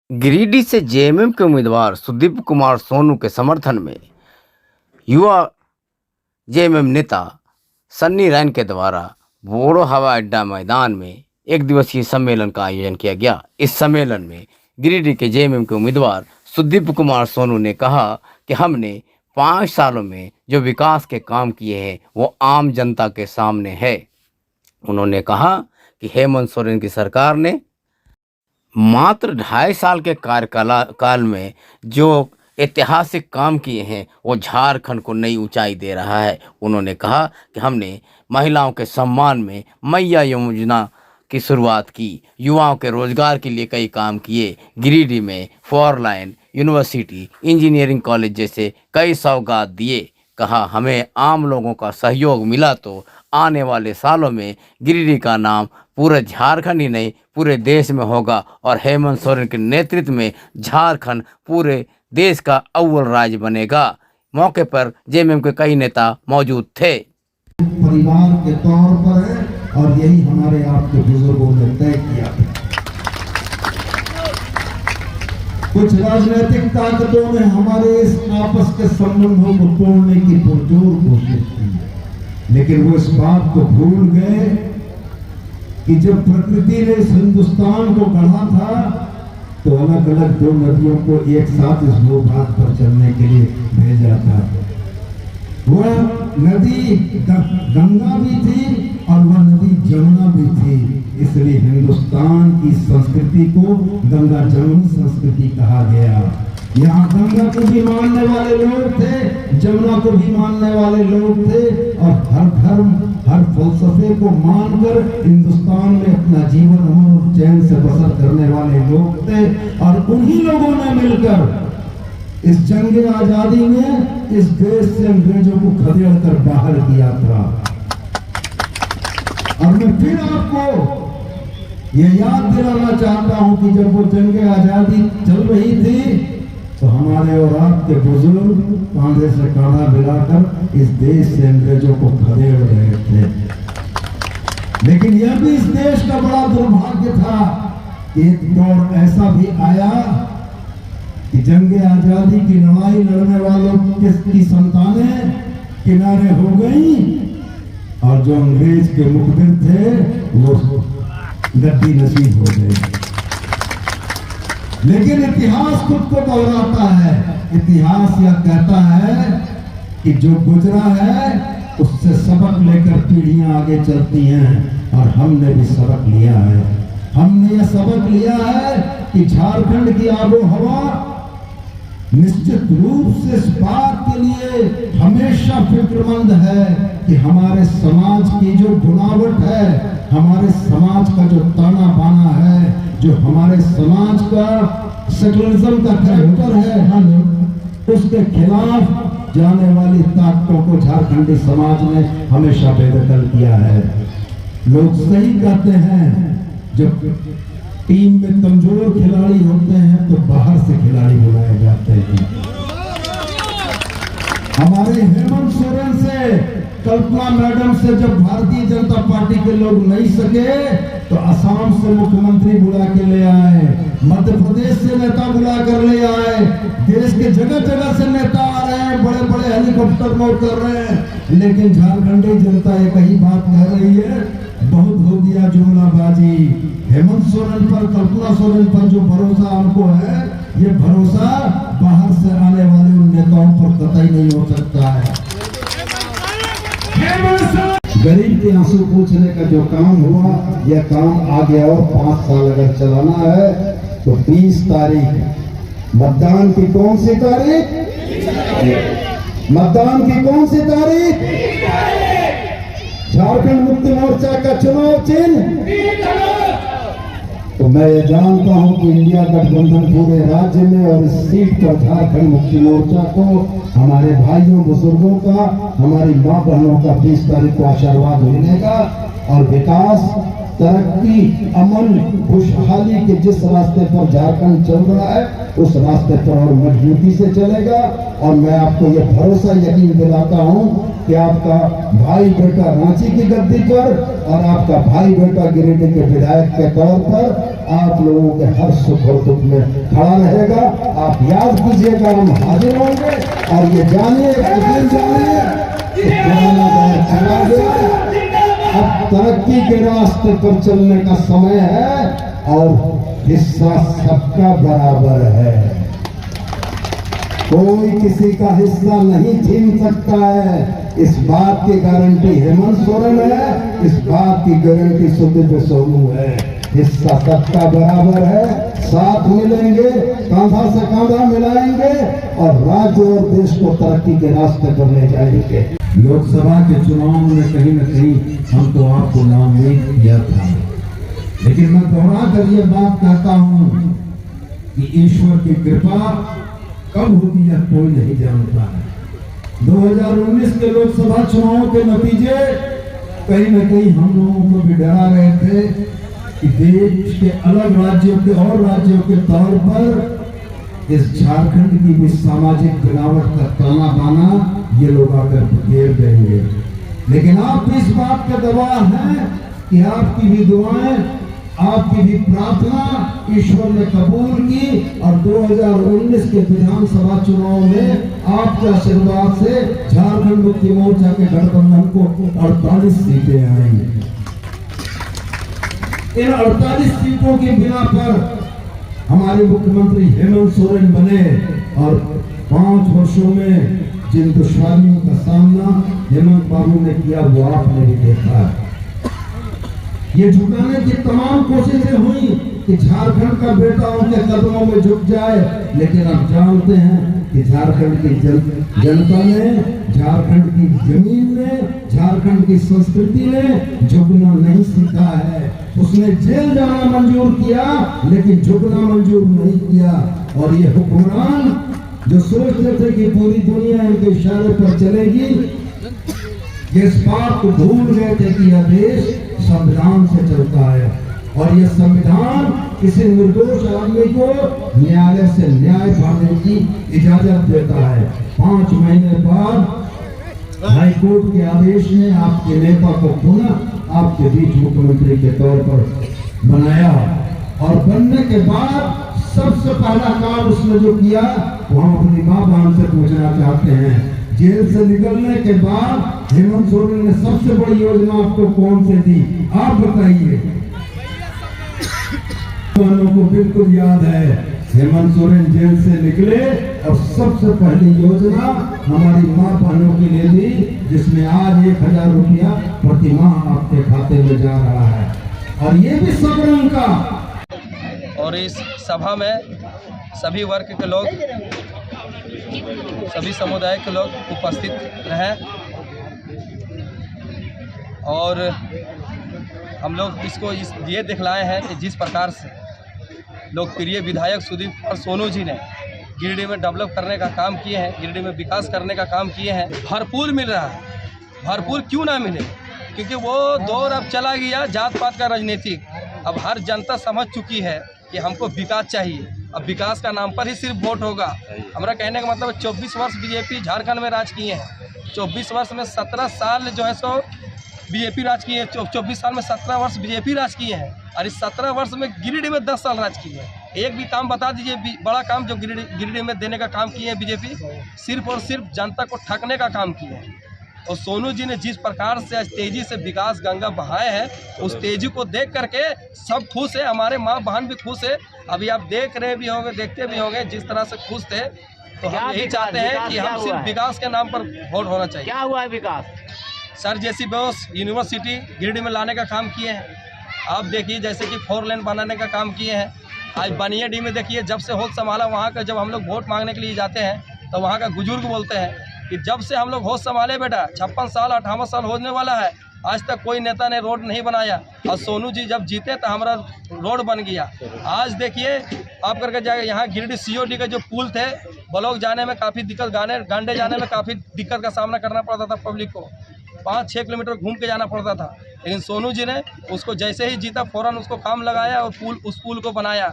गिरिडीह से जेएमएम के उम्मीदवार सुदीप कुमार सोनू के समर्थन में युवा जेएमएम नेता सन्नी रैन के द्वारा बोड़ो हवाई अड्डा मैदान में एक दिवसीय सम्मेलन का आयोजन किया गया। इस सम्मेलन में गिरिडीह के जेएमएम के उम्मीदवार सुदीप कुमार सोनू ने कहा कि हमने 5 सालों में जो विकास के काम किए हैं वो आम जनता के सामने है। उन्होंने कहा कि हेमंत सोरेन की सरकार ने मात्र 2.5 साल के कार्यकाल में जो ऐतिहासिक काम किए हैं वो झारखंड को नई ऊंचाई दे रहा है। उन्होंने कहा कि हमने महिलाओं के सम्मान में मैया योजना की शुरुआत की, युवाओं के रोजगार के लिए कई काम किए, गिरिडीह में 4 लाइन यूनिवर्सिटी, इंजीनियरिंग कॉलेज जैसे कई सौगात दिए। कहा हमें आम लोगों का सहयोग मिला तो आने वाले सालों में गिरिडीह का नाम पूरे झारखंड ही नहीं पूरे देश में होगा और हेमंत सोरेन के नेतृत्व में झारखंड पूरे देश का अव्वल राज्य बनेगा। मौके पर जेएमएम के कई नेता मौजूद थे। परिवार के तौर पर है और यही हमारे आपके बुजुर्गों ने तय किया। कुछ राजनीतिक ताकतों ने हमारे इस आपस के संबंधों को तोड़ने की पुरजोर कोशिश की, लेकिन वो इस बात को भूल गए कि जब प्रकृति ने इस हिंदुस्तान को गढ़ा था तो अलग अलग 2 नदियों को एक साथ इस भूभाग पर चलने के लिए भेजा था। वह नदी गंगा भी थी और वह नदी जमुना भी थी, इसलिए हिंदुस्तान की संस्कृति को गंगा जमुनी संस्कृति कहा गया। यहाँ गंगा को भी मानने वाले लोग थे, जमुना को भी मानने वाले लोग थे और हर धर्म हर फलसफे को मानकर हिंदुस्तान में अपना जीवन अमन और चैन से बसर करने वाले लोग थे। और उन्हीं लोगों ने मिलकर इस जंग आजादी में इस देश से अंग्रेजों को खदेड़ कर बाहर किया था। और मैं फिर आपको ये याद दिलाना चाहता हूं कि जब वो जंग आजादी चल रही थी तो हमारे और आपके बुजुर्ग कांधे से कांधा मिलाकर इस देश से अंग्रेजों को खदेड़ रहे थे। लेकिन यह भी इस देश का बड़ा दुर्भाग्य था कि एक दौर ऐसा भी आया कि जंग आजादी की लड़ाई लड़ने वालों की संतानें किनारे हो गई और जो अंग्रेज के मुखबिर थे वो गद्दी नसीब हो गए। लेकिन इतिहास खुद को दोहराता है। इतिहास यह कहता है कि जो गुजरा है उससे सबक लेकर पीढ़ियां आगे चलती हैं और हमने भी सबक लिया है। हमने यह सबक लिया है कि झारखंड की आबो हवा निश्चित रूप से इस बात के लिए हमेशा फिक्रमंद है कि हमारे समाज की जो बुनावट है, हमारे समाज का जो ताना बाना है, जो हमारे समाज का सेकुलरिज्म का कैरेक्टर है, उसके खिलाफ जाने वाली ताकतों को झारखंडी समाज ने हमेशा बेदखल किया है। लोग सही कहते हैं, जब टीम में कमजोर खिलाड़ी होते हैं तो बाहर से खिलाड़ी बुलाए जाते हैं। हमारे हेमंत सोरेन से, कल्पना मैडम से जब भारतीय जनता पार्टी के लोग नहीं सके तो असम से मुख्यमंत्री बुला के ले आए, मध्य प्रदेश से नेता बुला कर ले आए, देश के जगह जगह से नेता आ रहे हैं, बड़े बड़े हेलीकॉप्टर नोट कर रहे हैं। लेकिन झारखंडी जनता एक ही बात कह रही है, बहुत हो गया जुमलाबाजी। हेमंत सोरेन पर, कल्पना सोरेन पर जो भरोसा हमको है, ये भरोसा बाहर से आने वाले उन नेताओं पर कतई नहीं हो सकता है। गरीब के आंसू पूछने का जो काम हुआ, यह काम आगे और 5 साल अगर चलाना है तो 20 तारीख मतदान की कौन सी तारीख? मतदान की कौन सी तारीख? झारखंड मुक्ति मोर्चा का चुनाव चिन्ह। तो मैं ये जानता हूं कि इंडिया गठबंधन पूरे राज्य में और इस सीट पर झारखंड मुक्ति मोर्चा को हमारे भाइयों बुजुर्गों का, हमारी मां बहनों का 20 तारीख को आशीर्वाद मिलेगा और विकास, तरक्की, अमन, खुशहाली के जिस रास्ते पर झारखंड चल रहा है उस रास्ते पर और मजबूती से चलेगा। और मैं आपको ये भरोसा यकीन दिलाता हूं कि आपका भाई बेटा रांची की गद्दी पर और आपका भाई बेटा गिरिडीह के विधायक के तौर पर आप लोगों के हर सुख और दुख में खड़ा रहेगा। आप याद कीजिएगा, हम हाजिर होंगे। और ये जानिए, जानिए पुराना दौर चला गया, अब तरक्की के रास्ते पर चलने का समय है और हिस्सा सबका बराबर है। कोई किसी का हिस्सा नहीं छीन सकता है। इस बात की गारंटी हेमंत सोरेन है, इस बात की गारंटी सुदीप सोनू है। हिस्सा सबका बराबर है। साथ मिलेंगे, कांधा से कांधा मिलाएंगे और राज्य और देश को तरक्की के रास्ते पर ले जाएंगे। लोकसभा के चुनाव में कहीं न कहीं हम तो आपको नाउम्मीद किया था, लेकिन मैं दोहरा कर ये बात कहता हूं कि ईश्वर की कृपा कब होती है कोई नहीं जानता है। 2019 के लोकसभा चुनाव के नतीजे कहीं न कहीं हम लोगों को भी डरा रहे थे कि देश के अलग राज्यों के और राज्यों के तौर पर इस झारखंड की भी सामाजिक गिरावट का ताना बाना ये लोग आकर घेर देंगे। लेकिन आप इस बात के गवाह हैं कि आपकी भी दुआएं, आपकी भी प्रार्थना ईश्वर ने कबूल की और 2019 के विधानसभा चुनाव में आपके आशीर्वाद से झारखंड मुक्ति मोर्चा के गठबंधन को 48 सीटें आई। इन 48 सीटों के बिना पर हमारे मुख्यमंत्री हेमंत सोरेन बने और 5 वर्षों में जिन दुश्वारियों का सामना हेमंत बाबू ने किया वो आपने भी देखा। ये झुकाने की तमाम कोशिशें हुई कि झारखंड का बेटा उनके कदमों में झुक जाए, लेकिन आप जानते हैं कि झारखंड की जनता ने, झारखंड की जमीन ने, झारखंड की संस्कृति ने झुकना नहीं सीखा है। उसने जेल जाना मंजूर किया लेकिन झुकना मंजूर नहीं किया। और ये हुक्मरान जो सोचते थे कि पूरी दुनिया इनके इशारे पर चलेगी, इस बात को भूल गए थे कि यह देश संविधान से चलता है और यह संविधान किसी निर्दोष आदमी को न्यायालय से न्याय पाने की इजाजत देता है। 5 महीने बाद हाई कोर्ट के आदेश ने आपके नेता को पुनः आपके बीच मुख्यमंत्री के तौर पर बनाया और बनने के बाद सबसे पहला काम उसने जो किया वो हम अपनी मां बहन से पूछना चाहते हैं। जेल से निकलने के बाद हेमंत सोरेन ने सबसे बड़ी योजना आपको कौन सी दी, आप बताइए। को बिल्कुल याद है, हेमंत सोरेन जेल से निकले और सबसे पहली योजना हमारी मां बहनों के लिए दी, जिसमें आज 1000 रुपया प्रति माह आपके खाते में जा रहा है और ये भी सब रंग का। और इस सभा में सभी वर्ग के लोग, सभी समुदाय के लोग उपस्थित रहे और हम लोग इसको ये दिखलाए हैं कि जिस प्रकार से लोकप्रिय विधायक सुदीप सोनू जी ने गिरिडीह में डेवलप करने का काम किए हैं, गिरिडीह में विकास करने का काम किए हैं, भरपूर मिल रहा है। भरपूर क्यों ना मिले, क्योंकि वो दौर अब चला गया जात पात का राजनीतिक। अब हर जनता समझ चुकी है कि हमको विकास चाहिए। अब विकास का नाम पर ही सिर्फ वोट होगा। हमारा कहने का मतलब 24 वर्ष बीजेपी झारखंड में राज किए हैं। 24 वर्ष में 17 साल जो है सो बीजेपी राज किए हैं। 24 साल में 17 वर्ष बीजेपी राज किए हैं और इस 17 वर्ष में गिरिडीह में 10 साल राज किए हैं। एक भी काम बता दीजिए बड़ा काम जो गिरिडीह में देने का काम किए हैं बीजेपी, सिर्फ और सिर्फ जनता को ठगने का काम किए हैं। और सोनू जी ने जिस प्रकार से आज तेजी से विकास गंगा बहाए हैं, उस तेजी को देख करके सब खुश है, हमारे माँ बहन भी खुश है। अभी आप देख रहे भी होंगे, देखते भी होंगे जिस तरह से खुश थे। तो हम यही चाहते हैं कि हम सिर्फ विकास के नाम पर वोट होना चाहिए। क्या हुआ है विकास? सर जैसी बोस यूनिवर्सिटी गिरिडीह में लाने का काम किए हैं। आप देखिए जैसे कि 4 लेन बनाने का काम किए हैं। आज बनियाडीह में देखिए, जब से होश संभाला वहाँ का, जब हम लोग वोट मांगने के लिए जाते हैं तो वहाँ का बुजुर्ग बोलते हैं कि जब से हम लोग होश संभाले बेटा 56 साल 58 साल होने वाला है, आज तक कोई नेता ने रोड नहीं बनाया। और सोनू जी जब जीते तो हमारा रोड बन गया। आज देखिए आप करके जाएगा, यहाँ गिरिडीह COD के जो पुल थे, ब्लॉक जाने में काफ़ी दिक्कत, गांडे जाने में काफ़ी दिक्कत का सामना करना पड़ता था पब्लिक को। 5-6 किलोमीटर घूम के जाना पड़ता था। लेकिन सोनू जी ने उसको जैसे ही जीता फ़ौरन उसको काम लगाया और उस पुल को बनाया।